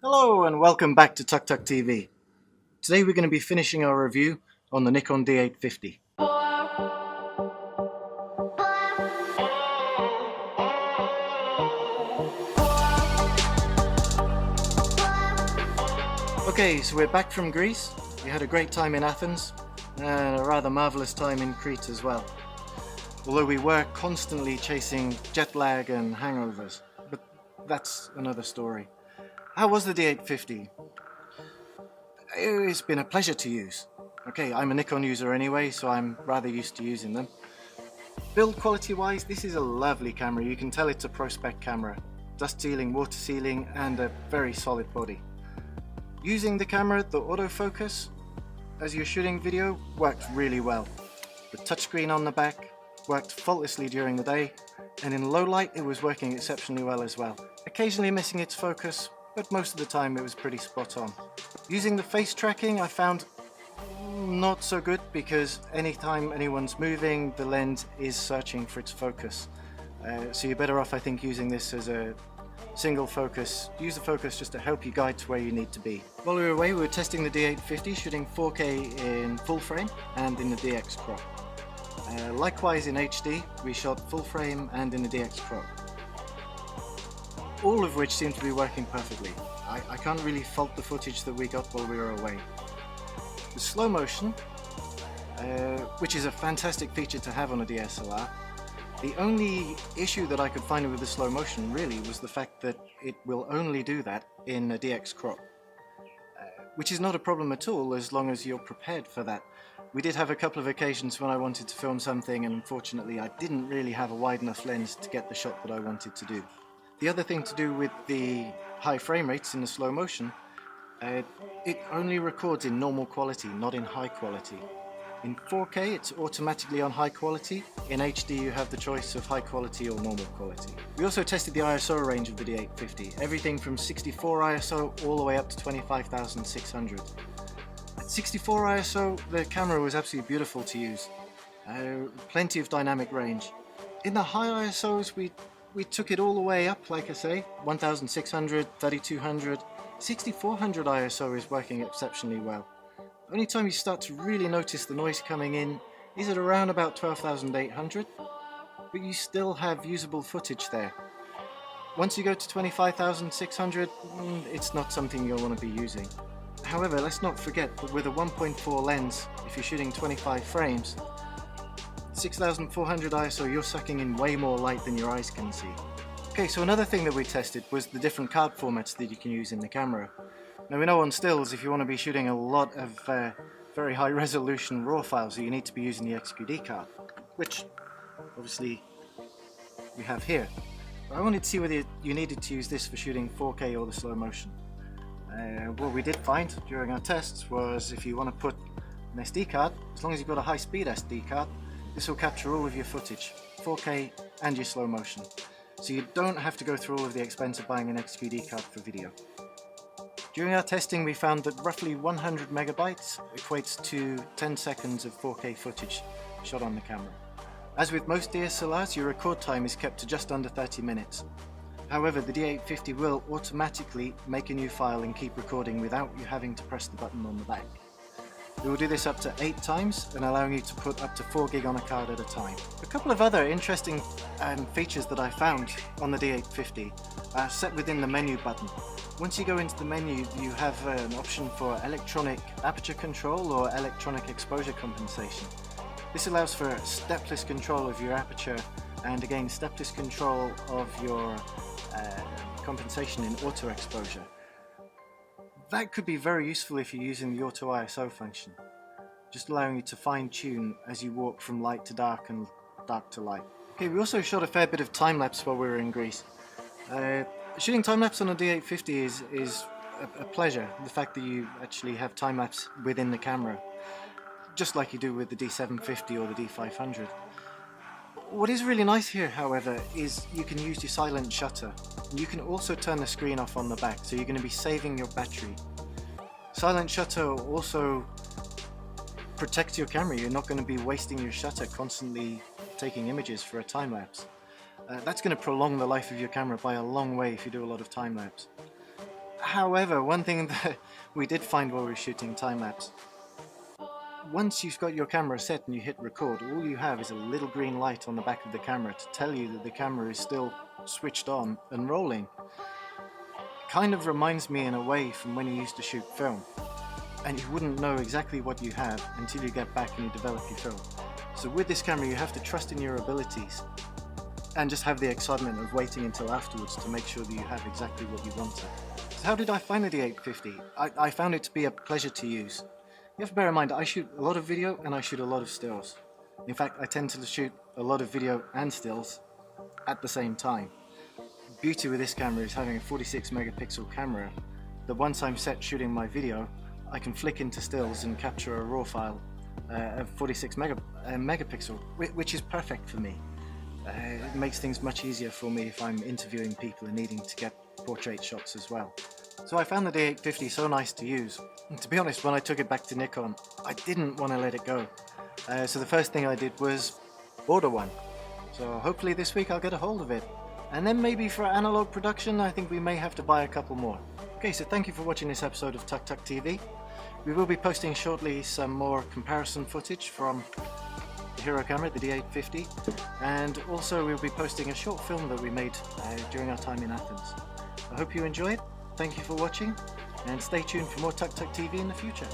Hello and welcome back to Tuk Tuk TV. Today we're going to be finishing our review on the Nikon D850. Okay, so we're back from Greece. We had a great time in Athens and a rather marvellous time in Crete as well. Although we were constantly chasing jet lag and hangovers, but that's another story. How was the D850? It's been a pleasure to use. Okay, I'm a Nikon user anyway, so I'm rather used to using them. Build quality wise, this is a lovely camera. You can tell it's a pro spec camera. Dust sealing, water sealing, and a very solid body. Using the camera, the autofocus, as you're shooting video, worked really well. The touchscreen on the back worked faultlessly during the day, and in low light it was working exceptionally well as well. Occasionally missing its focus, but most of the time it was pretty spot on. Using the face tracking, I found not so good because anytime anyone's moving, the lens is searching for its focus. So you're better off, I think, using this as a single focus. Use the focus just to help you guide to where you need to be. While we were away, we were testing the D850, shooting 4K in full frame and in the DX crop. Likewise in HD, we shot full frame and in the DX crop. All of which seem to be working perfectly. I can't really fault the footage that we got while we were away. The slow motion, which is a fantastic feature to have on a DSLR, the only issue that I could find with the slow motion really was the fact that it will only do that in a DX crop, which is not a problem at all as long as you're prepared for that. We did have a couple of occasions when I wanted to film something and unfortunately I didn't really have a wide enough lens to get the shot that I wanted to do. The other thing to do with the high frame rates in the slow motion, it only records in normal quality, not in high quality. In 4K it's automatically on high quality, in HD you have the choice of high quality or normal quality. We also tested the ISO range of the D850, everything from 64 ISO all the way up to 25,600. At 64 ISO the camera was absolutely beautiful to use, plenty of dynamic range. In the high ISOs we took it all the way up, like I say, 1600, 3200, 6400 ISO is working exceptionally well. Only time you start to really notice the noise coming in is at around about 12,800, but you still have usable footage there. Once you go to 25,600, it's not something you'll want to be using. However, let's not forget that with a 1.4 lens, if you're shooting 25 frames, 6400 ISO, you're sucking in way more light than your eyes can see. Okay, so another thing that we tested was the different card formats that you can use in the camera. Now we know on stills, if you want to be shooting a lot of very high resolution RAW files, you need to be using the XQD card, which obviously we have here. But I wanted to see whether you needed to use this for shooting 4K or the slow motion. What we did find during our tests was if you want to put an SD card, as long as you've got a high speed SD card, this will capture all of your footage, 4K and your slow motion. So you don't have to go through all of the expense of buying an XQD card for video. During our testing we found that roughly 100 megabytes equates to 10 seconds of 4K footage shot on the camera. As with most DSLRs, your record time is kept to just under 30 minutes. However, the D850 will automatically make a new file and keep recording without you having to press the button on the back. It will do this up to 8 times and allowing you to put up to 4 gig on a card at a time. A couple of other interesting features that I found on the D850 are set within the menu button. Once you go into the menu, you have an option for electronic aperture control or electronic exposure compensation. This allows for stepless control of your aperture and again stepless control of your compensation in auto exposure. That could be very useful if you're using the auto ISO function, just allowing you to fine tune as you walk from light to dark and dark to light. Okay, we also shot a fair bit of time-lapse while we were in Greece. Shooting time-lapse on a D850 is a pleasure, the fact that you actually have time-lapse within the camera, just like you do with the D750 or the D500. What is really nice here, however, is you can use your silent shutter. You can also turn the screen off on the back, so you're going to be saving your battery. Silent shutter also protects your camera. You're not going to be wasting your shutter constantly taking images for a time-lapse. That's going to prolong the life of your camera by a long way if you do a lot of time-lapse. However, one thing that we did find while we were shooting time-lapse, once you've got your camera set and you hit record, all you have is a little green light on the back of the camera to tell you that the camera is still switched on and rolling. Kind of reminds me in a way from when you used to shoot film, and you wouldn't know exactly what you have until you get back and you develop your film. So with this camera you have to trust in your abilities and just have the excitement of waiting until afterwards to make sure that you have exactly what you wanted. So how did I find the D850? I found it to be a pleasure to use. You have to bear in mind, I shoot a lot of video and I shoot a lot of stills. In fact, I tend to shoot a lot of video and stills at the same time. The beauty with this camera is having a 46 megapixel camera that once I'm set shooting my video, I can flick into stills and capture a raw file of 46 megapixel, which is perfect for me. It makes things much easier for me if I'm interviewing people and needing to get portrait shots as well. So I found the D850 so nice to use. And to be honest, when I took it back to Nikon, I didn't want to let it go. So the first thing I did was order one. So hopefully this week I'll get a hold of it. And then maybe for analog production, I think we may have to buy a couple more. Okay, so thank you for watching this episode of Tuk Tuk TV. We will be posting shortly some more comparison footage from the Hero camera, the D850, and also we'll be posting a short film that we made during our time in Athens. I hope you enjoyed. Thank you for watching, and stay tuned for more Tuk Tuk TV in the future.